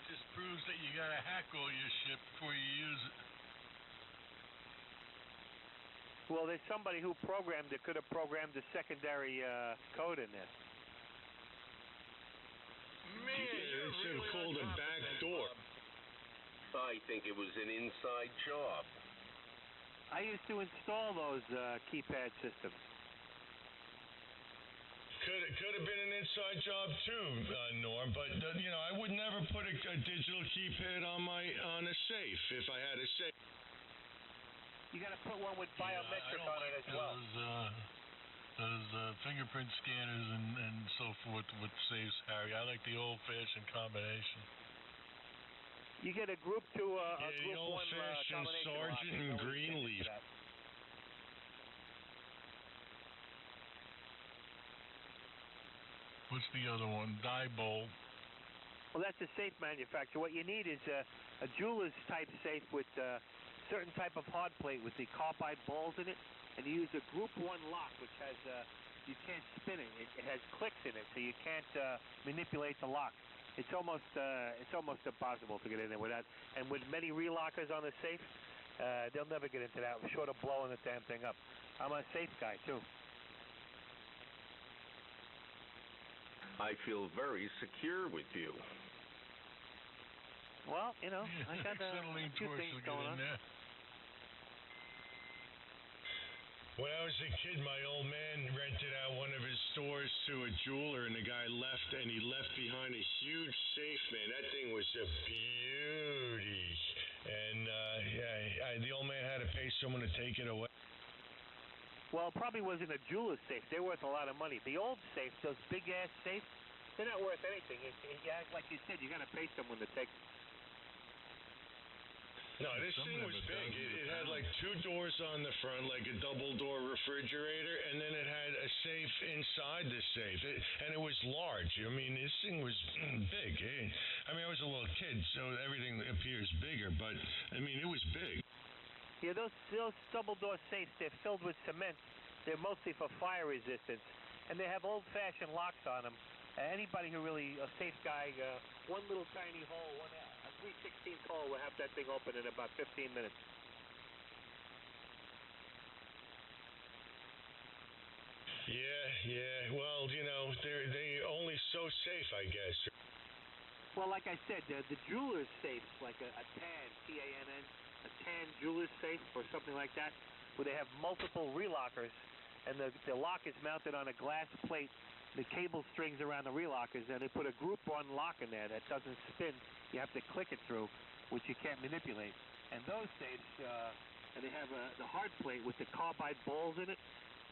just proves that you gotta hack all your shit before you use it. Well, there's somebody who programmed it, could have programmed a secondary code in there. Man, They should have called a back door. I think it was an inside job. I used to install those keypad systems. Could have been an inside job too, Norm. But I would never put a digital keypad on a safe if I had a safe. You got to put one with biometric on it as well. Those fingerprint scanners and so forth with safes, Harry. I like the old-fashioned combination. You get a group 2, the group 1 old-fashioned Sergeant and Greenleaf. What's the other one? Diebold. Well, that's a safe manufacturer. What you need is a jeweler's type safe with certain type of hard plate with the carbide balls in it, and you use a group 1 lock, which has you can't spin it. It has clicks in it, so you can't manipulate the lock. It's almost impossible to get in there with that. And with many relockers on the safe, they'll never get into that, short of blowing the damn thing up. I'm a safe guy too. I feel very secure with you. Well, I got a few things going on. When I was a kid, my old man rented out one of his stores to a jeweler, and the guy left, and he left behind a huge safe, man. That thing was a beauty. And the old man had to pay someone to take it away. Well, it probably wasn't a jeweler's safe. They're worth a lot of money. The old safes, those big-ass safes, they're not worth anything. Like you said, you got to pay someone to take. No, this thing was big. It had like 2 doors on the front, like a double-door refrigerator, and then it had a safe inside the safe, and it was large. I mean, this thing was big. I mean, I was a little kid, so everything appears bigger, but, I mean, it was big. Yeah, those double-door safes, they're filled with cement. They're mostly for fire resistance, and they have old-fashioned locks on them. Anybody who really, a safe guy, one little tiny hole, a 3/16 hole will have that thing open in about 15 minutes. Yeah. Well, they're only so safe, I guess. Well, like I said, the jeweler's safe, like a TAN, T-A-N-N, a TAN jeweler's safe or something like that, where they have multiple relockers, and the lock is mounted on a glass plate. The cable strings around the relockers, and they put a group 1 lock in there that doesn't spin. You have to click it through, which you can't manipulate. And those safes, and they have the hard plate with the carbide balls in it,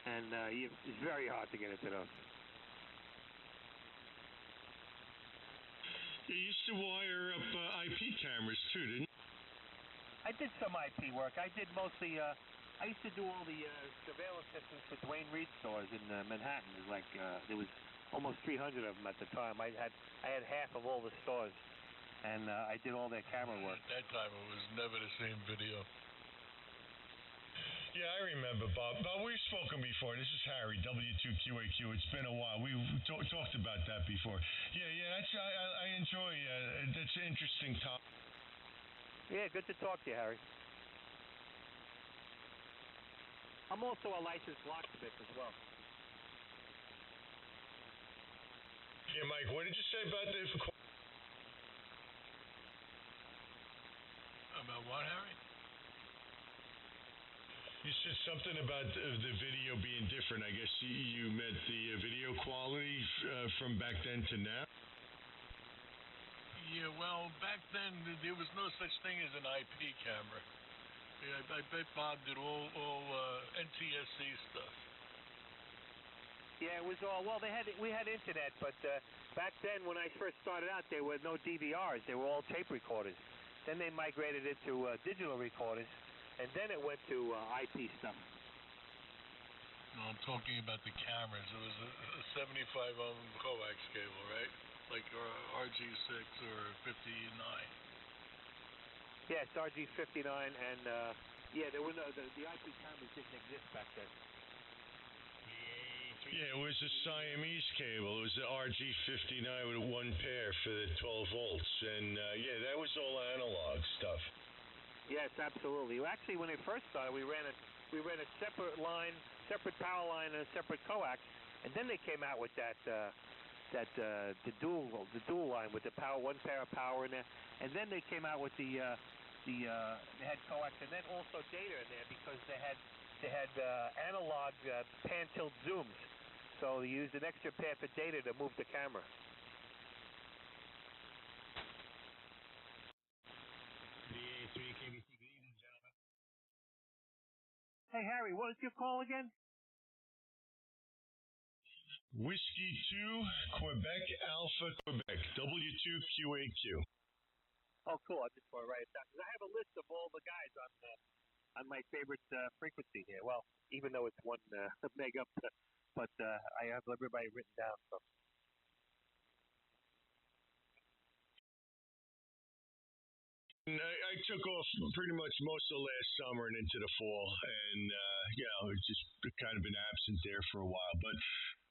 and it's very hard to get into those. You used to wire up IP cameras too, didn't you? I did some IP work. I did mostly. I used to do all the surveillance systems for Dwayne Reed stores in Manhattan. It was like there was almost 300 of them at the time. I had half of all the stores, and I did all their camera work. At that time, it was never the same video. Yeah, I remember, Bob. Bob, we've spoken before. This is Harry, W2QAQ. It's been a while. We've talked about that before. Yeah. I enjoy. That's an interesting topic. Yeah, good to talk to you, Harry. I'm also a licensed locksmith as well. Yeah, Mike, what did you say about this? About what, Harry? You said something about the video being different. I guess you meant the video quality from back then to now? Yeah, well, back then, there was no such thing as an IP camera. I bet Bob did all NTSC stuff. Yeah, it was all, well, we had internet, but back then when I first started out, there were no DVRs. They were all tape recorders. Then they migrated it to digital recorders, and then it went to IP stuff. No, I'm talking about the cameras. It was a 75-ohm coax cable, right? Like RG6 or 59. Yes, RG59, and there were no the IP cameras didn't exist back then. Yeah, it was a Siamese cable. It was the RG59 with one pair for the 12 volts, and yeah, that was all analog stuff. Yes, absolutely. Well, actually, when it first started, we ran a separate line, separate power line, and a separate coax, and then they came out with the dual line with the power, one pair of power in there, and then they came out with they had coax and then also data in there because they had analog pan tilt zooms, so they used an extra pair for data to move the camera. Hey, Harry, what is your call again? Whiskey 2, Quebec Alpha, Quebec, W2QAQ. Oh, cool. I just want to write it down because I have a list of all the guys on my favorite frequency here. Well, even though it's 1 meg up, but I have everybody written down. So. I took off pretty much most of last summer and into the fall, and it's just kind of been absent there for a while. But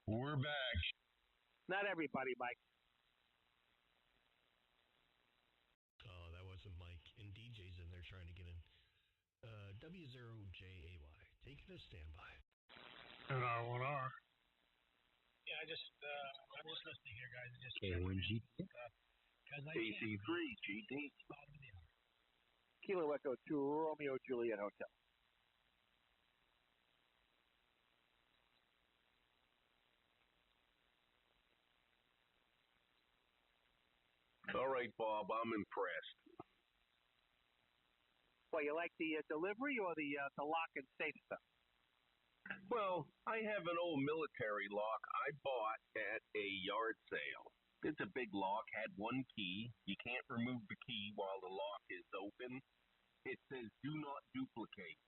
we're back. Not everybody, Mike. Oh, that wasn't Mike. And DJ's in there trying to get in. W0JAY, take it to standby. And R1R. Yeah, I'm just listening here, guys. Just KOMG. AC3 GD. Kilo Echo 2 Romeo Juliet Hotel. All right, Bob, I'm impressed. Well, you like the delivery or the lock and safe stuff? Well, I have an old military lock I bought at a yard sale. It's a big lock, had one key. You can't remove the key while the lock is open. It says, do not duplicate.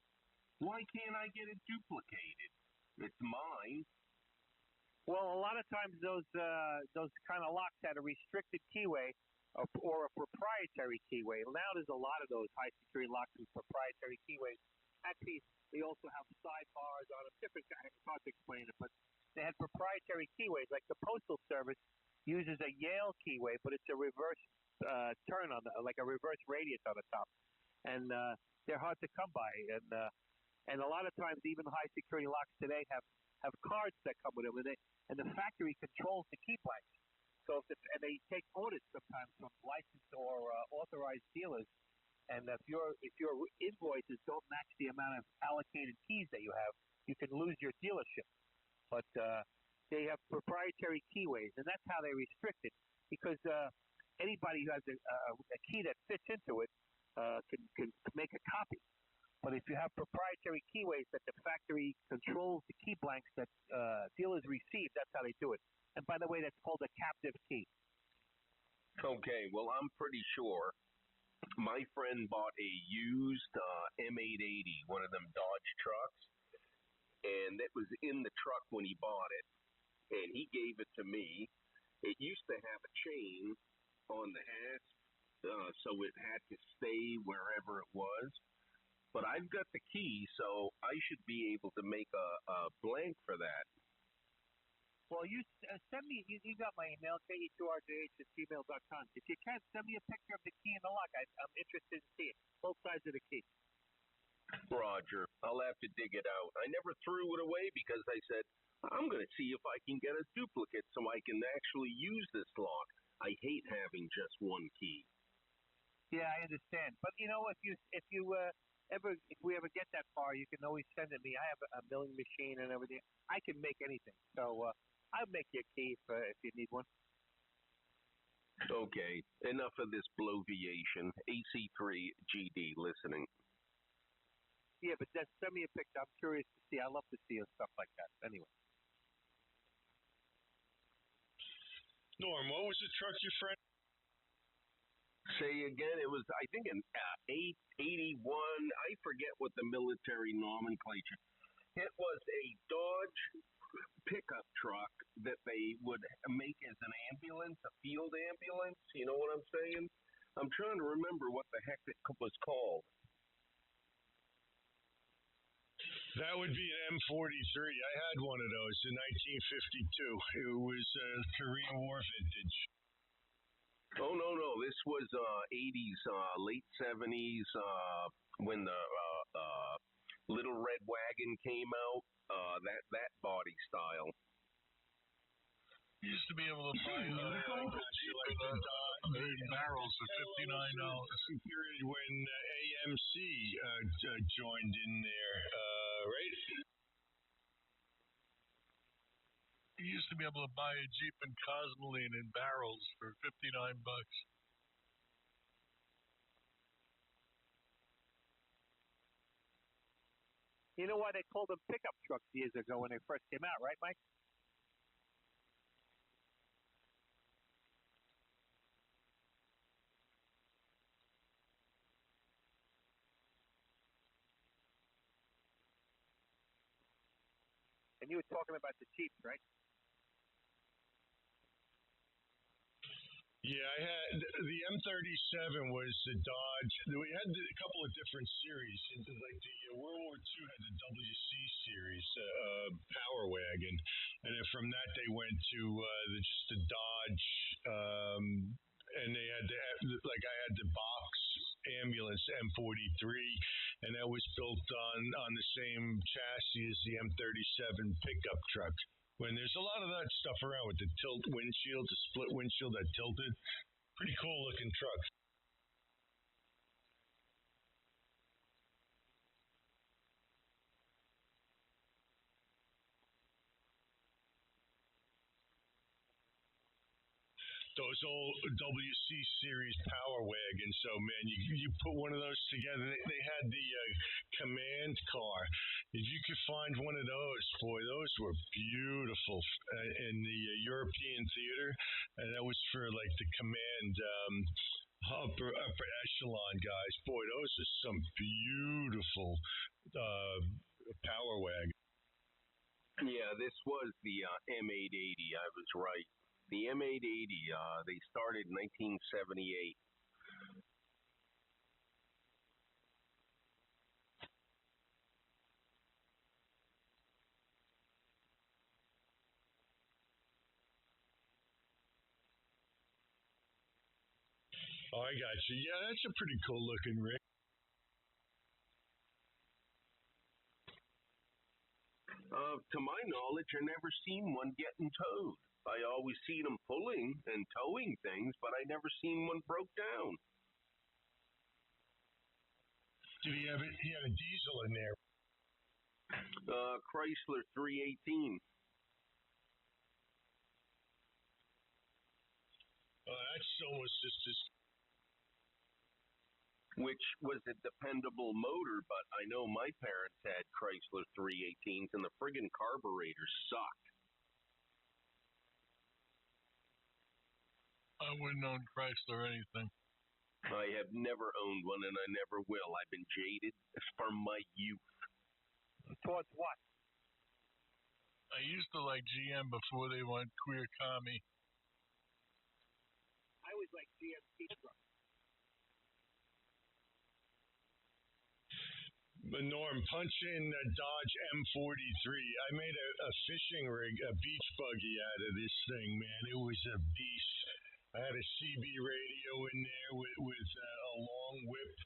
Why can't I get it duplicated? It's mine. Well, a lot of times those kind of locks had a restricted keyway or a proprietary keyway. Now there's a lot of those high security locks with proprietary keyways. Actually, they also have sidebars on them. Different. It's hard to explain it, but they had proprietary keyways. Like the Postal Service uses a Yale keyway, but it's a reverse turn on like a reverse radius on the top, and they're hard to come by. And a lot of times, even high security locks today have cards that come with them, and the factory controls the key blanks. So and they take orders sometimes from licensed or authorized dealers, and if your invoices don't match the amount of allocated keys that you have, you can lose your dealership. But they have proprietary keyways, and that's how they restrict it, because anybody who has a key that fits into it can make a copy. But if you have proprietary keyways that the factory controls the key blanks that dealers receive, that's how they do it. And by the way, that's called a captive key. Okay, well, I'm pretty sure my friend bought a used M880, one of them Dodge trucks, and it was in the truck when he bought it, and he gave it to me. It used to have a chain on the hasp, so it had to stay wherever it was. But I've got the key, so I should be able to make a blank for that. Well, you send me, you got my email, ke2rjh@gmail.com. If you can, send me a picture of the key and the lock. I'm interested in seeing both sides of the key. Roger, I'll have to dig it out. I never threw it away because I said, I'm going to see if I can get a duplicate so I can actually use this lock. I hate having just one key. Yeah, I understand. But you know, if we ever get that far, you can always send it me. I have a milling machine and everything. I can make anything. So I'll make you a key if you need one. Okay, enough of this bloviation. AC3 GD listening. Yeah, but just send me a picture. I'm curious to see. I love to see stuff like that. Anyway. Norm, what was the truck your friend? Say again, it was, I think, an 881. I forget what the military nomenclature. It was a Dodge pickup truck that they would make as an ambulance, a field ambulance. You know what I'm saying? I'm trying to remember what the heck it was called. That would be an M43. I had one of those in 1952. It was Korean War vintage. Oh no, this was 80s, late 70s, when the Little Red Wagon came out. That body style. You used to be able to buy barrels for $59. Period when AMC joined in there, right? You used to be able to buy a Jeep and Cosmoline in barrels for $59. You know why they called them pickup trucks years ago when they first came out, right, Mike? And you were talking about the Jeeps, right? Yeah, I had the M37 was the Dodge. We had a couple of different series. Like the World War II had the WC series, Power Wagon, and then from that they went to just the Dodge, and they had I had the box ambulance M43, and that was built on the same chassis as the M37 pickup truck. When there's a lot of that stuff around with the tilt windshield, the split windshield that tilted. Pretty cool looking truck. Those old WC series Power Wagons. So man, you put one of those together. They had the command car. If you could find one of those, boy, those were beautiful in the European theater, and that was for like the command upper echelon guys. Boy, those are some beautiful Power Wagon. Yeah, this was the M880. I was right. The M880, they started in 1978. Oh, I got you. Yeah, that's a pretty cool looking rig. To my knowledge, I never seen one getting towed. I always seen them pulling and towing things, but I never seen one broke down. Did he have it? He had a diesel in there. Chrysler 318. That's almost just as. Which was a dependable motor, but I know my parents had Chrysler 318s, and the friggin' carburetors sucked. I wouldn't own Chrysler or anything. I have never owned one, and I never will. I've been jaded from my youth. Towards what? I used to like GM before they went queer commie. I was like GMC truck. Norm, punch in Dodge M43. I made a fishing rig, a beach buggy out of this thing, man. It was a beast. I had a CB radio in there with a long whip.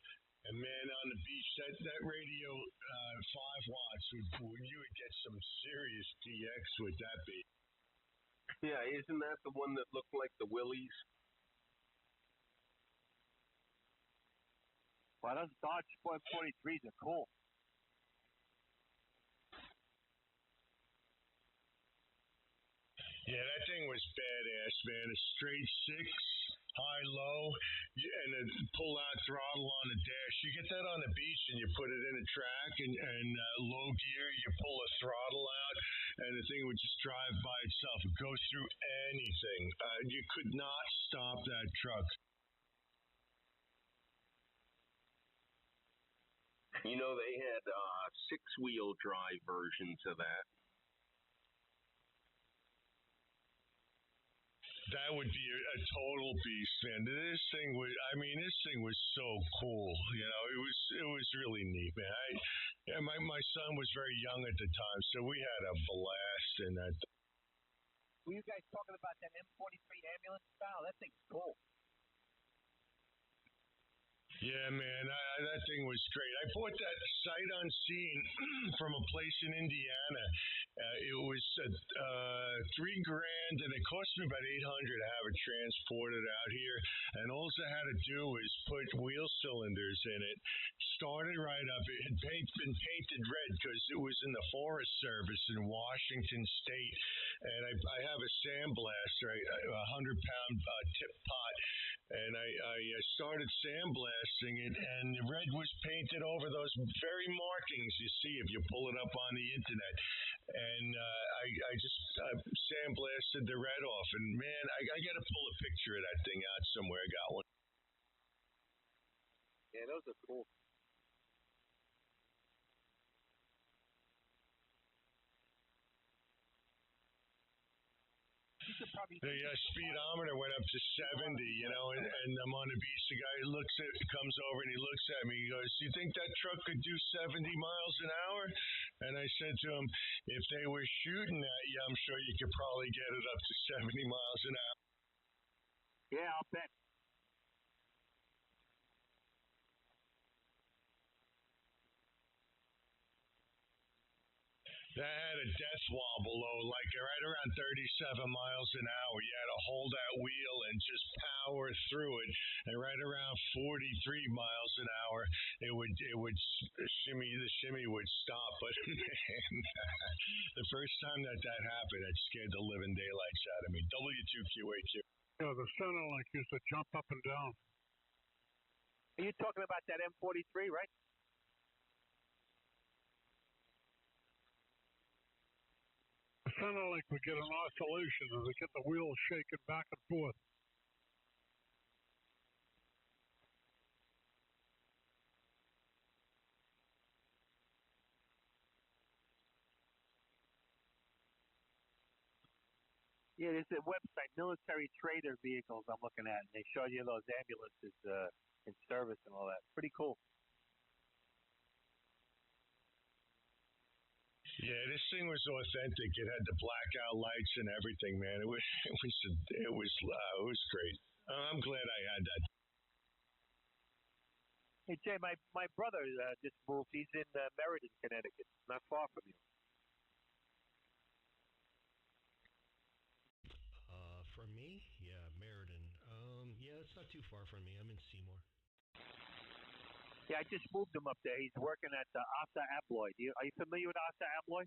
And man, on the beach, that radio, 5 watts, you would get some serious DX with that beat. Yeah, isn't that the one that looked like the Willies? Well, those Dodge 43s are cool. Yeah, that thing was badass, man. A straight 6, high, low, and a pull-out throttle on the dash. You get that on the beach and you put it in a track and low gear, you pull a throttle out, and the thing would just drive by itself. It goes through anything. You could not stop that truck. You know, they had 6-wheel drive versions of that. That would be a total beast, man. This thing was so cool. You know, it was really neat, man. My son was very young at the time, so we had a blast in that. Were you guys talking about that M43 ambulance style? That thing's cool. Yeah, man, that thing was great. I bought that sight unseen from a place in Indiana. It was $3,000, and it cost me about $800 to have it transported out here. And all I had to do was put wheel cylinders in it. Started right up. It had been painted red because it was in the Forest Service in Washington State. And I have a sandblaster, a 100-pound tip pot. And I started sandblasting it, and the red was painted over those very markings you see if you pull it up on the internet. And I just sandblasted the red off. And man, I got to pull a picture of that thing out somewhere. I got one. Yeah, those are cool. The speedometer went up to 70, you know, and I'm on the beach. The guy comes over and he looks at me. He goes, "Do you think that truck could do 70 miles an hour?" And I said to him, "If they were shooting at you, I'm sure you could probably get it up to 70 miles an hour." Yeah, I'll bet. That had a death wobble, though, like right around 37 miles an hour. You had to hold that wheel and just power through it. And right around 43 miles an hour, it would shimmy. The shimmy would stop. But man, the first time that happened, it scared the living daylights out of me. W2QAQ. Yeah, the Centerlink used to jump up and down. Are you talking about that M43, right? The Centerlink would get an oscillation and would get the wheels shaking back and forth. Yeah, there's a website, Military Trader Vehicles, I'm looking at, and they show you those ambulances in service and all that. Pretty cool. Yeah, this thing was authentic. It had the blackout lights and everything, man. It was great. I'm glad I had that. Hey, Jay, my brother just moved. He's in Meriden, Connecticut, not far from you. From me? Yeah, Meriden. Yeah, it's not too far from me. I'm in Seymour. Yeah, I just moved him up there. He's working at Assa Abloy. Are you familiar with Assa Abloy?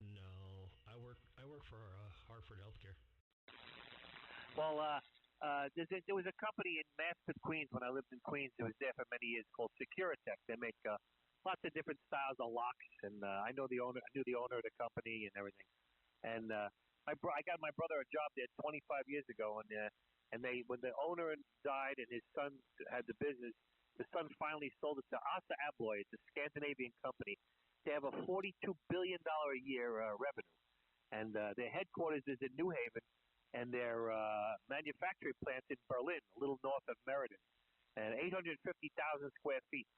No, I work for Hartford Healthcare. Well, there was a company in Maspeth, Queens, when I lived in Queens. It was there for many years called Securitech. They make lots of different styles of locks, and I knew the owner of the company and everything. And I got my brother a job there 25 years ago, and when the owner died and his son had the business, the son finally sold it to Assa Abloy. It's a Scandinavian company. They have a $42 billion a year revenue, and their headquarters is in New Haven, and their manufacturing plant's in Berlin, a little north of Meriden, and 850,000 square feet.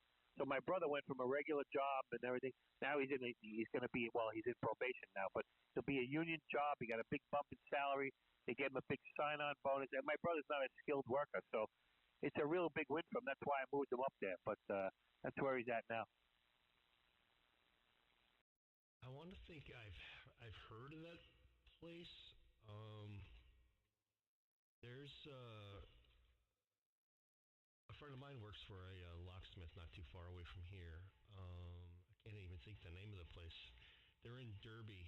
So my brother went from a regular job and everything. Now he's in probation now, but it'll be a union job. He got a big bump in salary. They gave him a big sign-on bonus, and my brother's not a skilled worker, so it's a real big win for him. That's why I moved him up there, but that's where he's at now. I want to think I've heard of that place. There's a friend of mine works for a locksmith not too far away from here. I can't even think the name of the place. They're in Derby.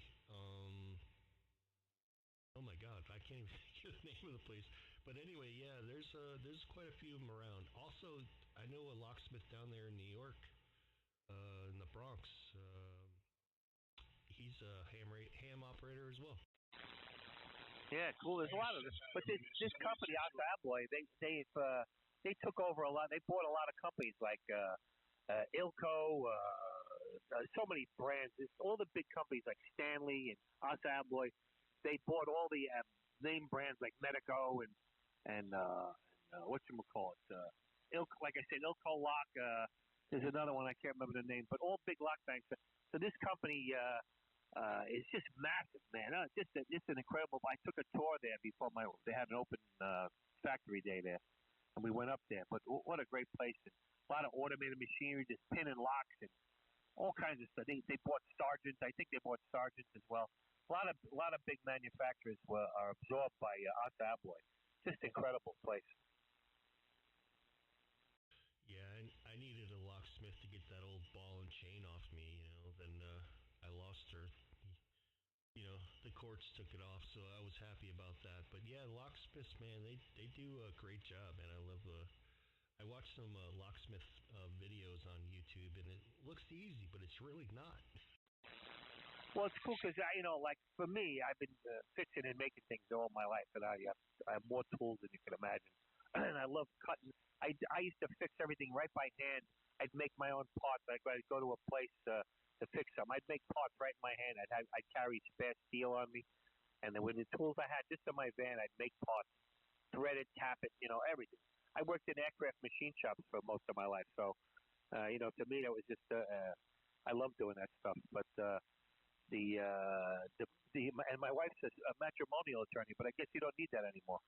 Oh my God, I can't even think of the name of the place. But anyway, yeah, there's quite a few of them around. Also, I know a locksmith down there in New York, in the Bronx. He's a ham operator as well. Yeah, cool. There's a lot of this, but this company, Assa Abloy, they took over a lot. They bought a lot of companies like Ilco, so many brands. All the big companies like Stanley and Assa Abloy. They bought all the name brands like Medico and whatchamacallit, like I said, Ilco Lock. There's another one I can't remember the name, but all big lock banks. So this company is just massive, man. Just an incredible. I took a tour there before they had an open factory day there, and we went up there. But what a great place! And a lot of automated machinery, just pin and locks and all kinds of stuff. They bought Sargent. I think they bought Sargent as well. A lot of big manufacturers are absorbed by Assa Abloy. Just incredible place. Yeah, I needed a locksmith to get that old ball and chain off me, then I lost her. The courts took it off, so I was happy about that. But yeah, locksmiths, man, they do a great job, and I watched some locksmith videos on YouTube, and it looks easy, but it's really not. Well, it's cool because like for me, I've been fixing and making things all my life, and I have more tools than you can imagine, and I love cutting. I used to fix everything right by hand. I'd make my own parts. Like I'd go to a place to fix them. I'd make parts right in my hand. I'd carry spare steel on me, and then with the tools I had just in my van, I'd make parts, thread it, tap it, everything. I worked in aircraft machine shops for most of my life, so to me that was just I love doing that stuff. But and my wife's a matrimonial attorney, but I guess you don't need that anymore.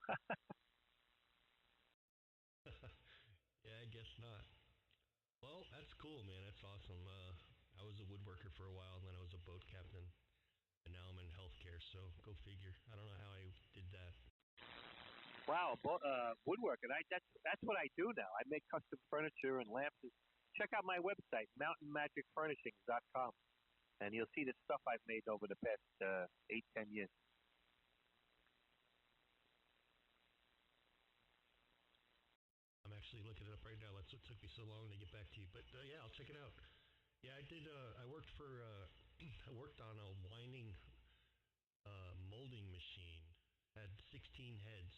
Yeah, I guess not. Well, that's cool, man. That's awesome. I was a woodworker for a while, and then I was a boat captain, and now I'm in healthcare. So go figure. I don't know how I did that. Wow, woodworking. That's what I do now. I make custom furniture and lamps. Check out my website, mountainmagicfurnishings.com, and you'll see the stuff I've made over the past 8-10 years. I'm actually looking it up right now. That's what took me so long to get back to you. But yeah, I'll check it out. Yeah, I did. I worked for. I worked on a winding molding machine. Had 16 heads,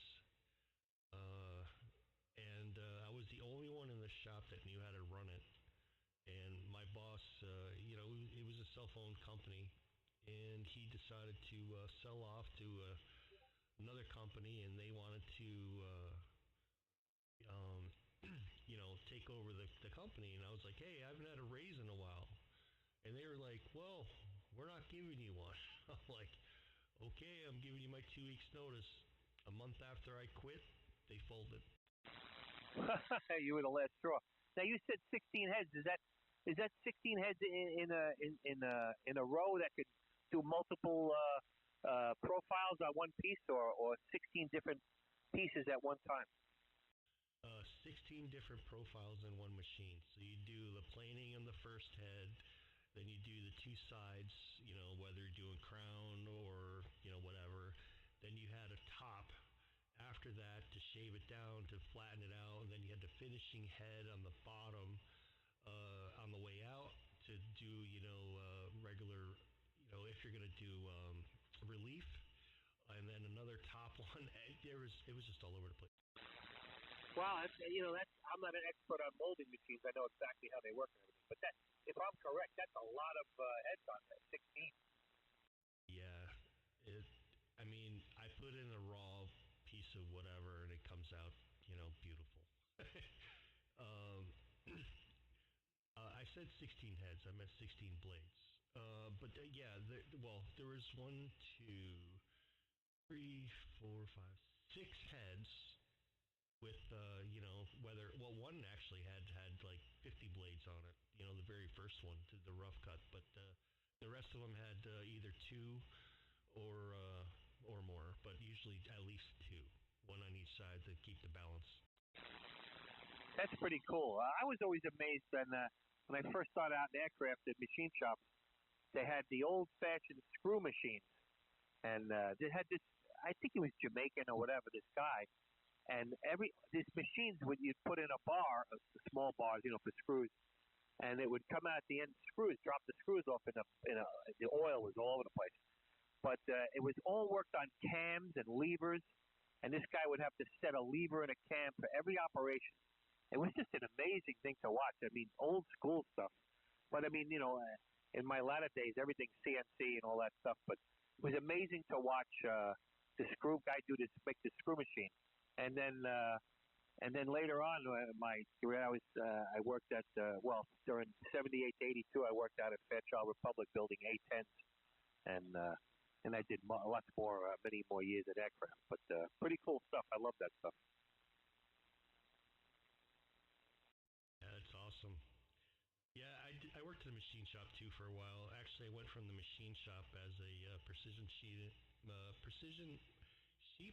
and I was the only one in the shop that knew how to run it. And my boss, it was a cell-phone company, and he decided to sell off to another company, and they wanted to. Take over the company. And I was like, hey, I haven't had a raise in a while. And they were like, well, we're not giving you one. I'm like, okay, I'm giving you my 2 weeks notice. A month after I quit, they folded. You were the last straw. Now you said 16 heads. Is that 16 heads in a row that could do multiple profiles on one piece, or 16 different pieces at one time? 16 different profiles in one machine. So you do the planing on the first head, then you do the two sides, whether you're doing crown or, whatever. Then you had a top after that to shave it down, to flatten it out. And then you had the finishing head on the bottom on the way out to do, regular, if you're going to do relief. And then another top one. It was just all over the place. Wow, I'm not an expert on molding machines. I know exactly how they work and everything. But if I'm correct, that's a lot of heads on that, 16. Yeah, I put in a raw piece of whatever, and it comes out, beautiful. I said 16 heads. I meant 16 blades. But yeah, there was 1, 2, 3, 4, 5, 6 heads. With one actually had like 50 blades on it. The very first one, the rough cut, but the rest of them had either 2 or more, but usually at least 2, one on each side to keep the balance. That's pretty cool. I was always amazed when I first started out in aircraft at machine shops. They had the old-fashioned screw machines, and they had this. I think he was Jamaican or whatever. This guy. And these machines would you'd put in a bar, small bars, for screws, and it would come out at the end. Drop the screws off the oil was all over the place. But it was all worked on cams and levers, and this guy would have to set a lever and a cam for every operation. It was just an amazing thing to watch. I mean, old school stuff. But I mean, in my latter days, everything's CNC and all that stuff. But it was amazing to watch the screw guy do this, make the screw machine, and then later on, my career, I worked at during '78 to '82, I worked out at Fairchild Republic building A-10s, and I did lots more, many more years at aircraft. But pretty cool stuff. I love that stuff. Yeah, that's awesome. Yeah, I worked in the machine shop too for a while. Actually, I went from the machine shop as a precision sheet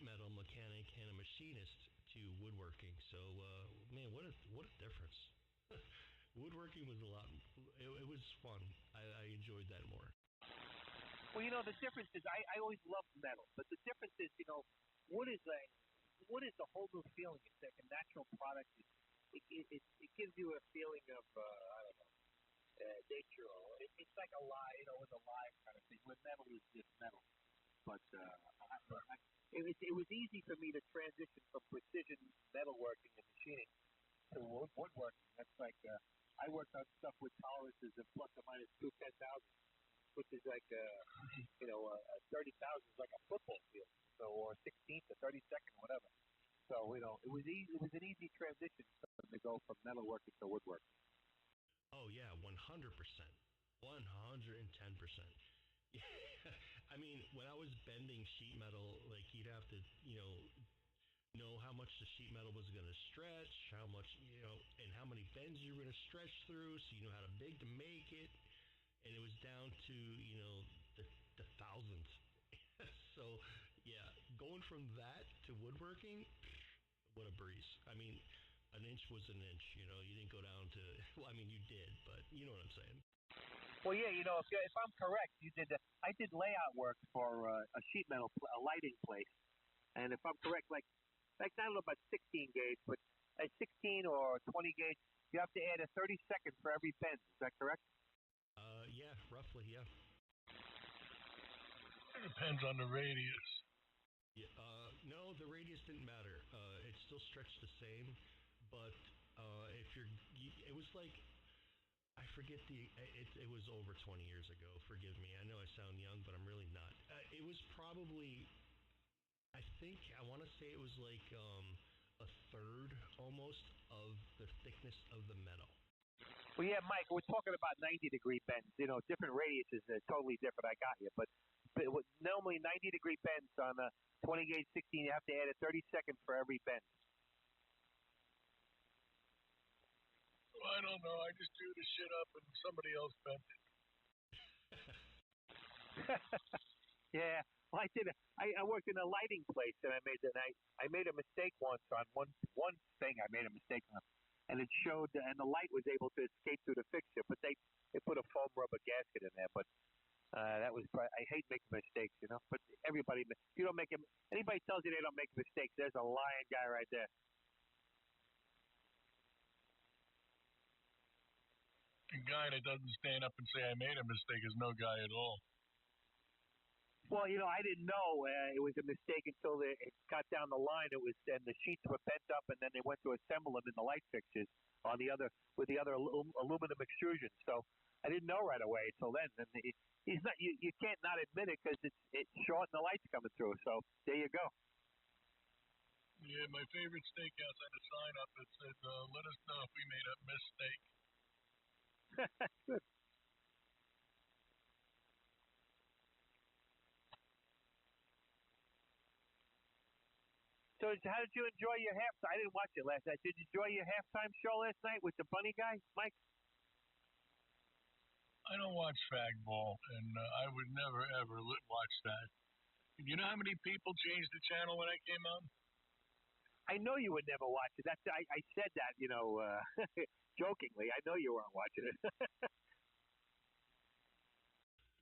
metal mechanic and a machinist to woodworking. So, man, what a difference. Woodworking was a lot. It was fun. I enjoyed that more. Well, the difference is I always loved metal, but the difference is, wood is a whole new feeling. It's like a natural product. It gives you a feeling of I don't know, nature. It's like a live, it's a live kind of thing. Where metal is just metal. But it was easy for me to transition from precision metalworking and machining to woodworking. That's like I worked on stuff with tolerances of plus or minus 2/10,000, which is like 30,000 is like a football field, so or 16th or 32nd, whatever. So it was easy. It was an easy transition to go from metalworking to woodworking. Oh yeah, 100%, 110%. Yeah, I mean, when I was bending sheet metal, like you'd have to, know how much the sheet metal was going to stretch, how much, and how many bends you were going to stretch through, so you know how big to make it, and it was down to, the thousandth. So, yeah, going from that to woodworking, what a breeze. I mean, an inch was an inch, you didn't go down to, well, I mean, you did, but you know what I'm saying. Well, yeah, if I'm correct, I did layout work for a sheet metal, a lighting place, and if I'm correct, like I don't know about 16 gauge, but at 16 or 20 gauge, you have to add a 30-second for every bend. Is that correct? Yeah, roughly, yeah. It depends on the radius. Yeah, no, the radius didn't matter. It still stretched the same, but it was like, I forget it was over 20 years ago. Forgive me. I know I sound young, but I'm really not. It was probably, I want to say it was like a third almost of the thickness of the metal. Well, yeah, Mike, we're talking about 90-degree bends. Different radiuses are totally different. I got you. But normally 90-degree bends on a 20-gauge 16, you have to add a 30-second for every bend. Well, I don't know. I just drew the shit up and somebody else bent it. Yeah. Well, I did. I worked in a lighting place, and I made a mistake once on one thing. I made a mistake on, and it showed, and the light was able to escape through the fixture, but they put a foam rubber gasket in there. But that was I hate making mistakes, But everybody, if you don't make anybody tells you they don't make mistakes, there's a lying guy right there. A guy that doesn't stand up and say I made a mistake is no guy at all. Well, I didn't know it was a mistake until it got down the line. And the sheets were bent up, and then they went to assemble them in the light fixtures on the other aluminum extrusion. So I didn't know right away until then. And he's not. You can't not admit it because it's short and the light's coming through. So there you go. Yeah, my favorite steakhouse had a sign up that said, "Let us know if we made a mistake." Good. So how did you enjoy your halftime? I didn't watch it last night. Did you enjoy your halftime show last night with the bunny guy, Mike? I don't watch fag ball, and I would never ever watch that. You know how many people changed the channel when I came out? I know you would never watch it. I said that, jokingly. I know you weren't watching it.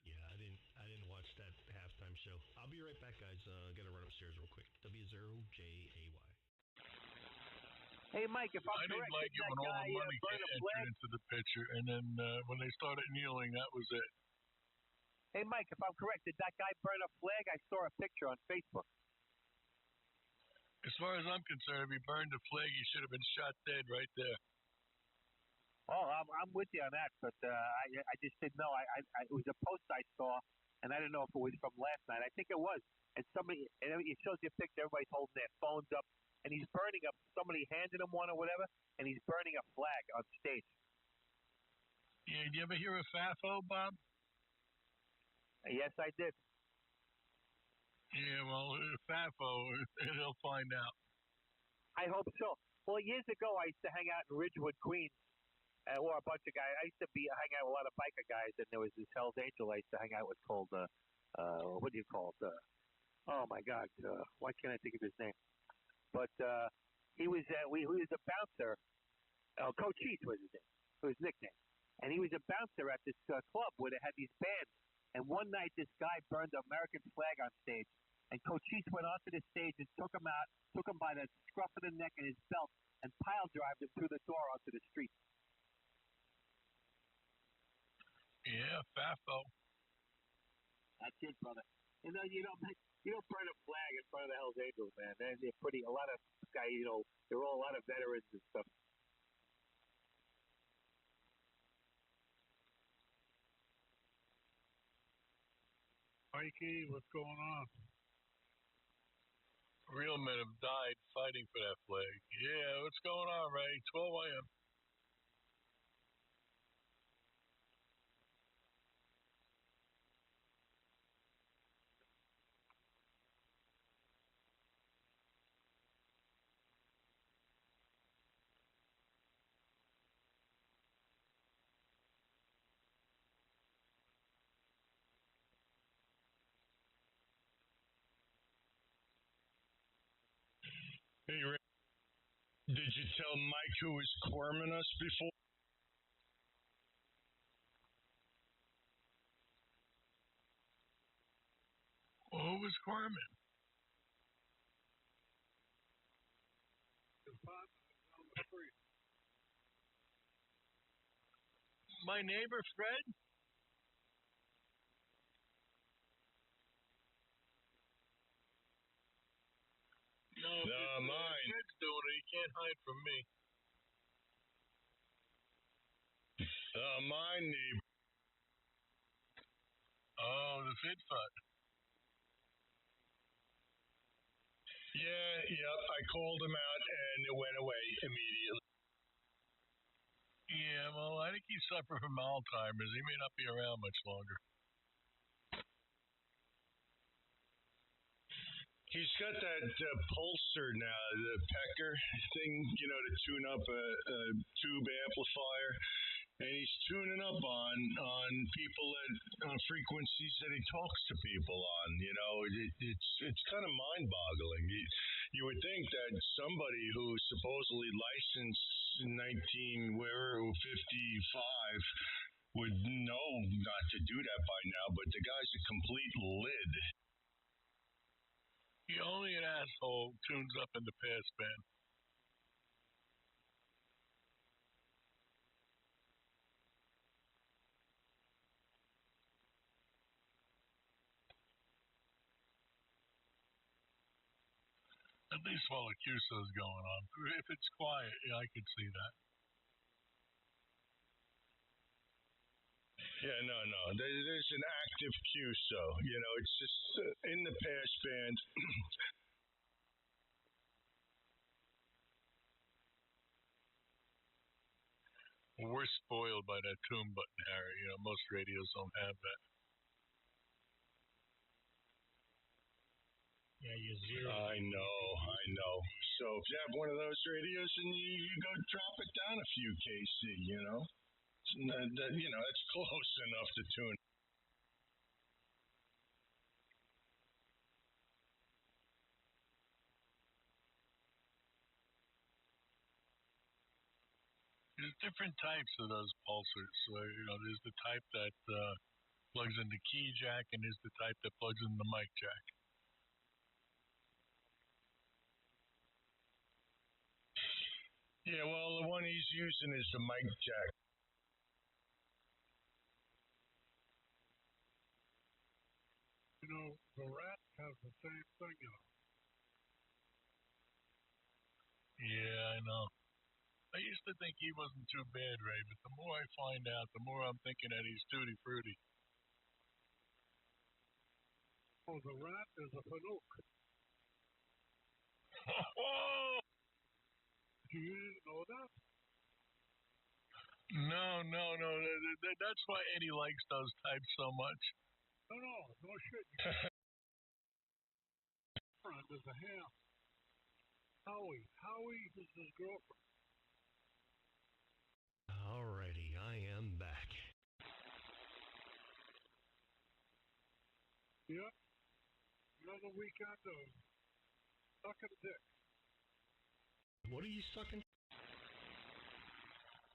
Yeah, I didn't watch that halftime show. I'll be right back, guys. Gotta run upstairs real quick. W0JAY. Hey, Mike, if I'm I didn't correct, like it when all the money entered into the picture, and then when they started kneeling, that was it. Hey, Mike, if I'm correct, did that guy burn a flag? I saw a picture on Facebook. As far as I'm concerned, if he burned the flag, he should have been shot dead right there. Oh, I'm with you on that, but I just didn't know. It was a post I saw, and I don't know if it was from last night. I think it was. And somebody, and it shows you a picture. Everybody's holding their phones up, and he's burning up. Somebody handed him one or whatever, and he's burning a flag on stage. Yeah, did you ever hear of FAFO, Bob? Yes, I did. Yeah, well, FAFO, they'll find out. I hope so. Well, years ago, I used to hang out in Ridgewood, Queens, or a bunch of guys. I used to hang out with a lot of biker guys, and there was this Hell's Angel I used to hang out with called, what do you call it? Oh my God, why can't I think of his name? But he was he was a bouncer. Coach Cheese was his name. It was his nickname. And he was a bouncer at this club where they had these bands. And one night, this guy burned the American flag on stage. And Coach Cheese went onto the stage and took him out, took him by the scruff of the neck and his belt, and pile drived him through the door onto the street. Yeah, FAFO. That's it, brother. You know, you don't burn a flag in front of the Hell's Angels, man. They're a lot of guys, you know, they're all a lot of veterans and stuff. Mikey, what's going on? Real men have died fighting for that flag. Yeah, what's going on, Ray? 12 a.m. Hey, Ray, did you tell Mike who was corming us before? Well, who was Corman? My neighbor, Fred? No, Mine. Fred's doing it. He can't hide from me. My neighbor. Oh, the Fit Fut. Yeah, yep. I called him out and it went away immediately. Yeah, well, I think he's suffering from Alzheimer's. He may not be around much longer. He's got that pulser now, the pecker thing, you know, to tune up a tube amplifier. And he's tuning up on people on frequencies that he talks to people on. You know, it's kind of mind-boggling. You would think that somebody who's supposedly licensed in 55 would know not to do that by now, but the guy's a complete lid. He only an asshole tunes up in the past band. At least while Acusa's going on. If it's quiet, yeah, I could see that. Yeah, no. There's an active QSO. You know, it's just in the past band. We're spoiled by that tune button, Harry. You know, most radios don't have that. Yeah, you zero. I know. So if you have one of those radios, and you go drop it down a few kc, you know, it's close enough to tune. There's different types of those pulsers. So, you know, there's the type that plugs in the key jack, and there's the type that plugs in the mic jack. Yeah, well, the one he's using is the mic jack. You know, the Rat has the same thing in it. Yeah, I know. I used to think he wasn't too bad, Ray, but the more I find out, the more I'm thinking that he's tutti frutti. Oh, the rat is a fanook. Oh, You didn't know that? no. That's why Eddie likes those types so much. No shit. Friend is a ham. Howie is his girlfriend. Alrighty, I am back. Yeah. Another weekend of sucking a dick. What are you sucking?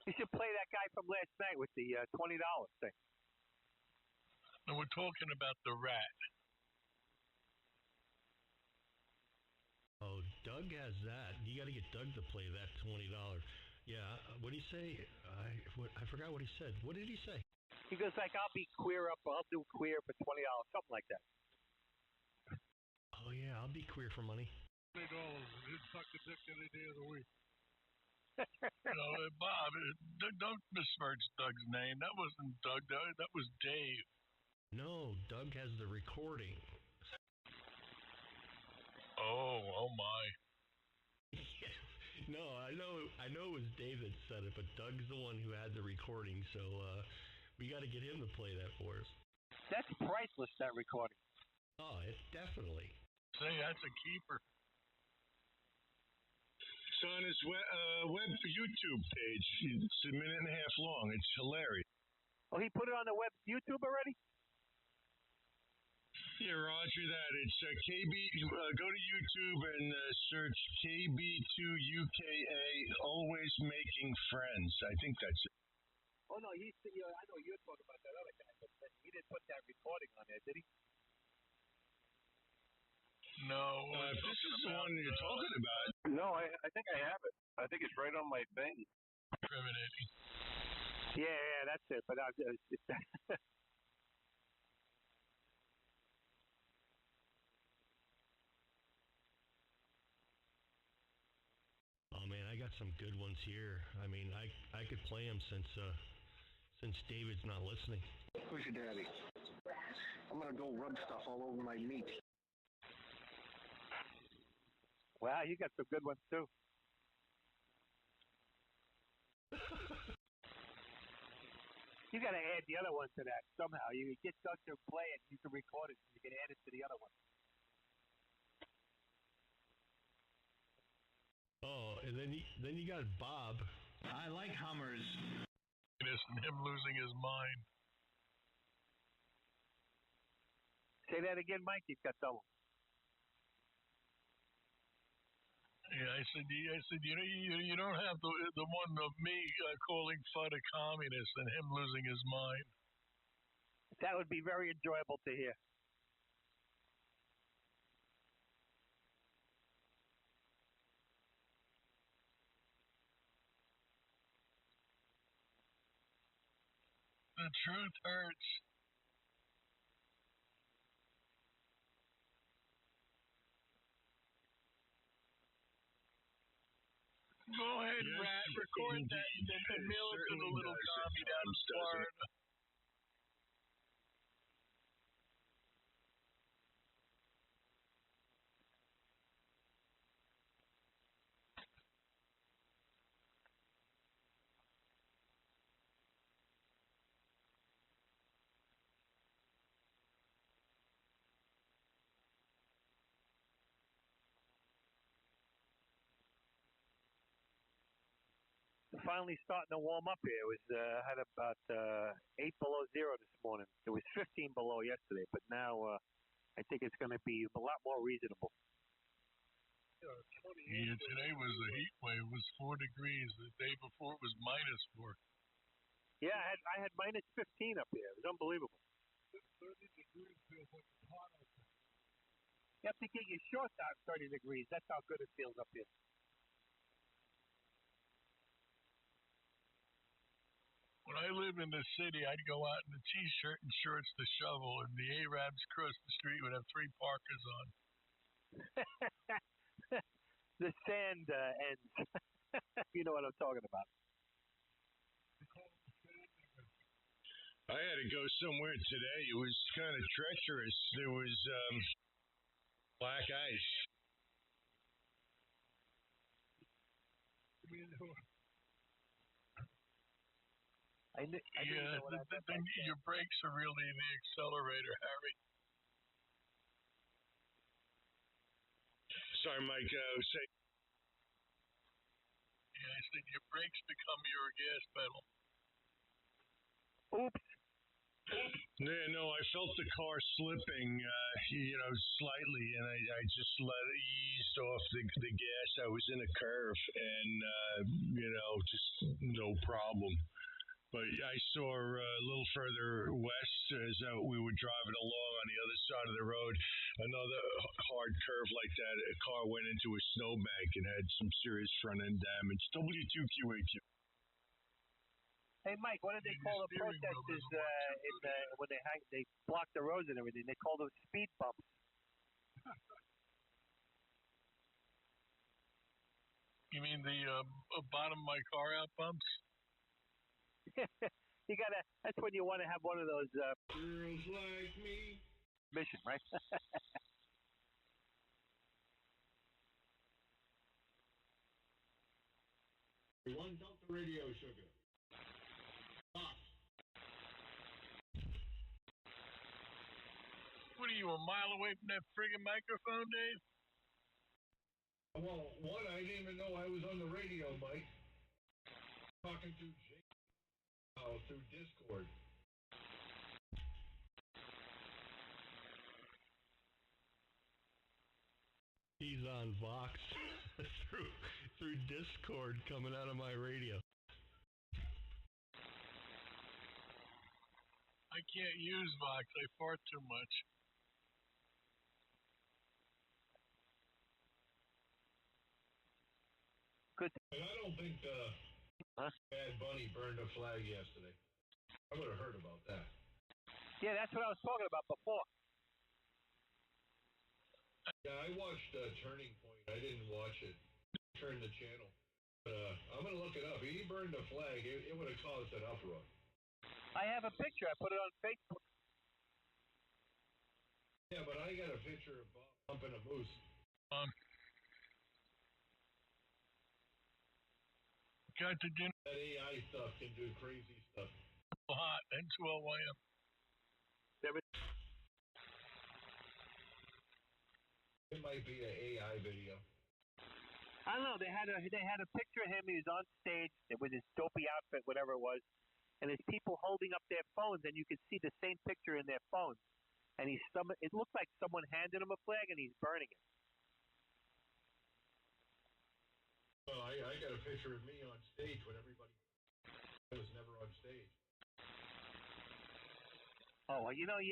You should play that guy from last night with the $20 thing. And we're talking about the rat. Oh, Doug has that. You got to get Doug to play that $20. Yeah, what did he say? I forgot what he said. What did he say? He goes like, I'll do queer for $20, something like that. Oh yeah, I'll be queer for money. $20 and he'd suck a dick any day of the week. Bob, don't besmirch Doug's name. That wasn't Doug. That was Dave. No, Doug has the recording. Oh my. No, I know it was Dave that said it, but Doug's the one who had the recording, so we got to get him to play that for us. That's priceless, that recording. Oh, it definitely. Say, that's a keeper. It's on his web YouTube page. It's a minute and a half long. It's hilarious. Oh, he put it on the web YouTube already? Yeah, Roger that. It's KB. Go to YouTube and search KB2UKA. Always making friends. I think that's it. Oh no, I know you're talking about that other guy, but he didn't put that recording on there, did he? No. If this is the one you're talking about. No, I think I have it. I think it's right on my thing. Incriminating. Yeah, that's it. But Oh man, I got some good ones here. I mean, I could play them since David's not listening. Who's your daddy? I'm gonna go rub stuff all over my meat. wow, you got some good ones too. You got to add the other one to that somehow. You get Doug to play it, you can record it, and you can add it to the other one. Oh, and then you got Bob. I like Hummers. And him losing his mind. Say that again, Mike. You've got double. Yeah, I said, you don't have the one of me calling Fudd a communist and him losing his mind. That would be very enjoyable to hear. The truth hurts. Go ahead, Yes, Rat. Record indeed. that and mail it to the Certainly little does at commie down in times, doesn't it? Florida. Finally starting to warm up here. It was had about 8 below zero this morning. It was 15 below yesterday, but now I think it's going to be a lot more reasonable. Yeah, today was a heat wave. It was 4 degrees. The day before it was -4. Yeah, I had minus 15 up here. It was unbelievable. 30 degrees feels like it's hot out there. You have to get your shorts out 30 degrees. That's how good it feels up here. When I lived in the city, I'd go out in a T-shirt and shorts to shovel, and the Arabs across the street would have 3 parkas on. The sand ends. You know what I'm talking about. I had to go somewhere today. It was kind of treacherous. There was black ice. I didn't know what I meant by that. Your brakes are really the accelerator, Harry. Sorry, Mike. Say. Yeah, I said your brakes become your gas pedal. Oops. Yeah, no, I felt the car slipping, slightly, and I just let it eased off the gas. I was in a curve, and just no problem. But I saw a little further west as we were driving along on the other side of the road, another hard curve like that. A car went into a snowbank and had some serious front end damage. W2QAQ. Hey, Mike, what did they call the protesters when they blocked the roads and everything? They called them speed bumps. You mean the bottom of my car out bumps? That's when you want to have one of those Girls like me. mission, right? One Delta Radio sugar. What are you, a mile away from that friggin' microphone, Dave? Well, one, I didn't even know I was on the radio, Mike. Talking to Jake through Discord. He's on Vox through Discord coming out of my radio. I can't use Vox. I fart too much. Good. And I don't think Bad Bunny burned a flag yesterday. I would have heard about that. Yeah, that's what I was talking about before. Yeah, I watched Turning Point. I didn't watch it. Turn the channel. But I'm going to look it up. He burned a flag. It would have caused an uproar. I have a picture. I put it on Facebook. Yeah, but I got a picture of Bob pumping a moose. Got to do that AI stuff can do crazy stuff. Hot and 12 a.m. It might be an AI video. I don't know. They had a picture of him. He was on stage with his dopey outfit, whatever it was, and there's people holding up their phones, and you can see the same picture in their phones. And it looked like someone handed him a flag, and he's burning it. Well, I got a picture of me on stage when everybody was never on stage. Oh, well, you don't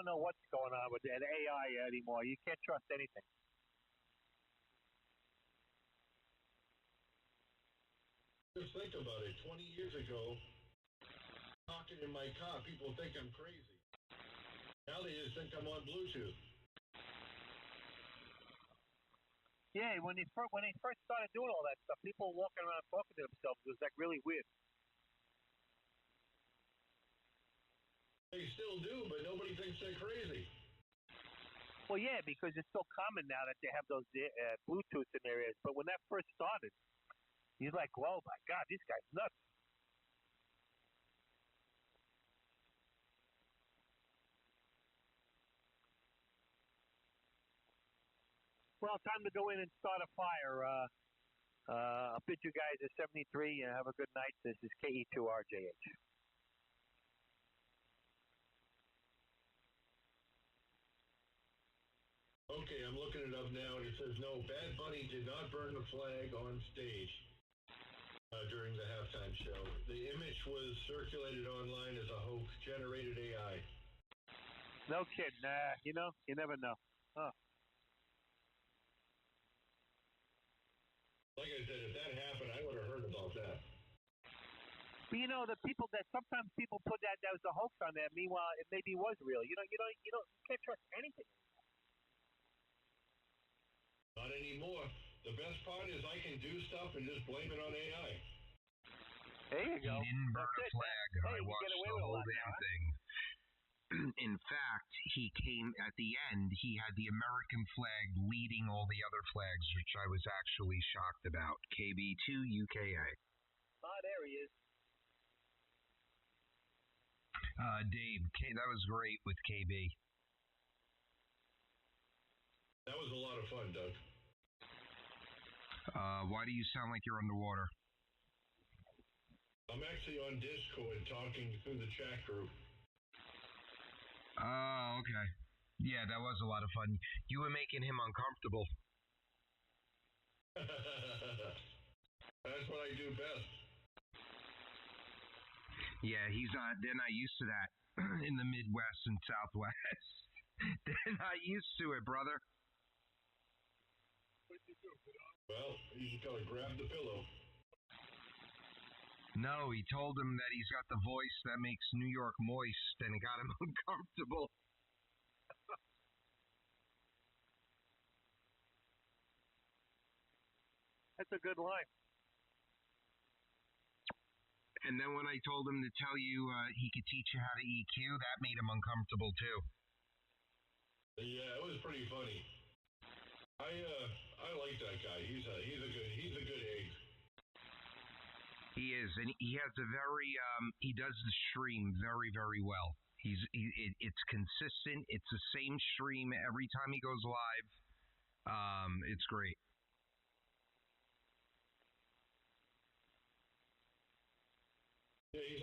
know what's going on with that AI anymore. You can't trust anything. Just think about it. 20 years ago, talking in my car, people think I'm crazy. Now they just think I'm on Bluetooth. Yeah, when they first started doing all that stuff, people were walking around talking to themselves. It was like really weird. They still do, but nobody thinks they're crazy. Well, yeah, because it's so common now that they have those Bluetooth in their ears. But when that first started, you're like, whoa, my God, this guy's nuts. Well, time to go in and start a fire. I'll bid you guys a 73. Have a good night. This is KE2RJH. Okay, I'm looking it up now, and it says, no, Bad Bunny did not burn the flag on stage during the halftime show. The image was circulated online as a hoax-generated AI. No kidding. You never know. Huh. Like I said, if that happened, I would have heard about that. But the people that sometimes people put that was a hoax on there. Meanwhile, it maybe was real. You can't trust anything. Not anymore. The best part is I can do stuff and just blame it on AI. There you go. He didn't burn a flag. I watched the whole damn thing. In fact, he came at the end, he had the American flag leading all the other flags, which I was actually shocked about. KB2 UKA. There he is. Dave, that was great with KB. That was a lot of fun, Doug. Why do you sound like you're underwater? I'm actually on Discord talking through the chat group. Oh, okay. Yeah, that was a lot of fun. You were making him uncomfortable. That's what I do best. Yeah, they're not used to that in the Midwest and Southwest. They're not used to it, brother. Well, you just gotta grab the pillow. No, he told him that he's got the voice that makes New York moist, and it got him uncomfortable. That's a good line. And then when I told him to tell you he could teach you how to EQ, that made him uncomfortable too. Yeah, it was pretty funny. I like that guy. He's a good egg. He is, and he has a very he does the stream very, very well. It's consistent. It's the same stream every time he goes live. It's great. Yeah, he's